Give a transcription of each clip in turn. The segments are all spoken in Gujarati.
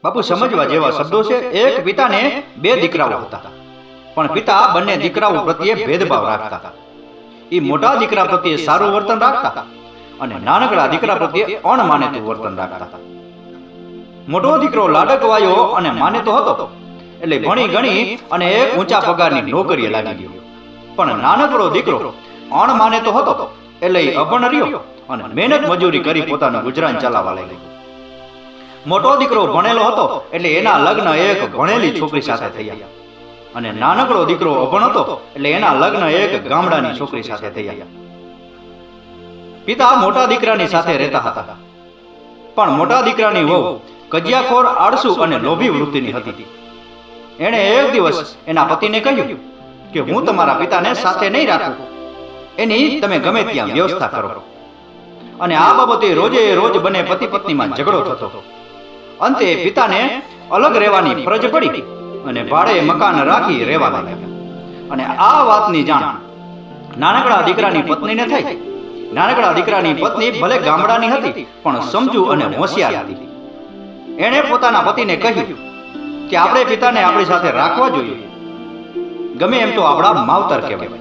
બાપુ સમજવા જેવા શબ્દો છે। એક પિતાને બે દીકરાઓ હતા, પણ પિતા બંને દીકરાઓ પ્રત્યે ભેદભાવ રાખતા। એ મોટા દીકરા પ્રત્યે સારું વર્તન રાખતા અને નાનકડા દીકરા પ્રત્યે અણમાનેતું વર્તન રાખતા। મોટો દીકરો લાડકવાયો અને માનેતો હતો, એટલે ભણી ગણી અને એક ઊંચા પગારની નોકરીએ લાગી ગયો। પણ નાનકડો દીકરો અણમાનેતો હતો, એટલે અભણ રહ્યો અને મહેનત મજૂરી કરી પોતાનું ગુજરાન ચલાવવા લાગ્યો। મોટો દીકરો ભણેલો હતો, એટલે એના લગ્ન એક ભણેલી છોકરી સાથે થયા અને નાનકડો દીકરો અભણ હતો, એટલે એના લગ્ન એક ગામડાની છોકરી સાથે થયા। પિતા મોટા દીકરાની સાથે રહેતા હતા, પણ મોટા દીકરાની વહુ કજિયાખોર, આળસુ અને લોભી વૃત્તિની હતી। એણે એક દિવસ એના પતિને કહ્યું કે હું તમારા પિતાને સાથે નહીં રાખું, એની તમે ગમે ત્યાં વ્યવસ્થા કરો। અને આ બાબતે રોજે રોજ બંને પતિ પત્નીમાં ઝઘડો થતો। અંતે પિતાને અલગ રહેવાની ફરજ પડી અને ભાડે મકાન રાખી રહેવા લાગ્યા। અને આ વાતની જાણ નાનકડા દીકરાની પત્નીને થઈ। નાનકડા દીકરાની પત્ની ભલે ગામડાની હતી, પણ સમજુ અને હોશિયાર હતી। એણે પોતાના પતિને કહ્યું કે આપણે પિતાને આપણી સાથે રાખવા જોઈએ, ગમે એમ તો આપણા માવતર કહેવાય।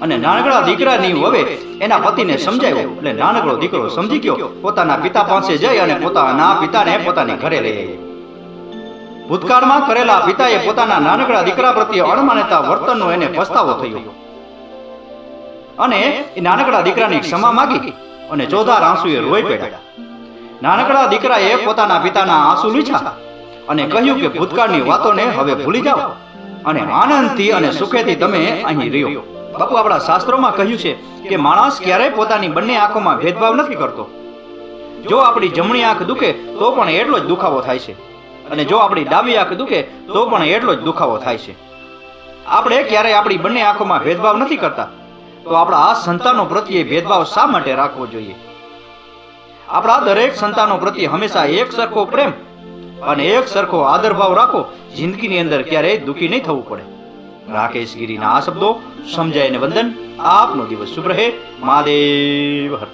અને નાનકડા દીકરાની વવે એના પતિને સમજાવ્યો, એટલે નાનકડો દીકરો સમજી ગયો, પોતાના પિતા પાસે જઈ અને પોતાના પિતાને પોતાની ઘરે લઈ આવ્યો। ભૂતકાળમાં કરેલા પિતાએ પોતાના નાનકડા દીકરા પ્રત્યે અણમાનેતા વર્તનનો એને પસ્તાવો થયો અને એ નાનકડા દીકરાની ક્ષમા માંગી અને ચોધાર આંસુએ રોઈ પડ્યા। નાનકડા દીકરાએ પોતાના પિતાના આંસુ લૂછ્યા અને કહ્યું કે ભૂતકાળની વાતોને હવે ભૂલી જાઓ અને આનંદથી અને સુખેથી તમે અહીં રહ્યો। બાપુ, આપણા શાસ્ત્રોમાં કહ્યું છે કે માણસ ક્યારેય પોતાની બંને આંખોમાં ભેદભાવ નથી કરતો। જો આપણી જમણી આંખ દુખે તો પણ એટલો જ દુખાવો થાય છે, અને જો આપણી ડાબી આંખ દુખે તો પણ એટલો જ દુખાવો થાય છે। આપણે ક્યારેય આપણી બંને આંખોમાં ભેદભાવ નથી કરતા, તો આપણા આ સંતાનો પ્રત્યે ભેદભાવ શા માટે રાખવો જોઈએ? આપણા દરેક સંતાનો પ્રત્યે હંમેશા એક સરખો પ્રેમ અને એક સરખો આદરભાવ રાખો। જિંદગીની અંદર ક્યારેય દુઃખી નહીં થવું પડે। રાકેશ ગીરીના આ શબ્દો સમજાય અને વંદન। આપનો દિવસ શુભ રહે। મહાદેવ હર।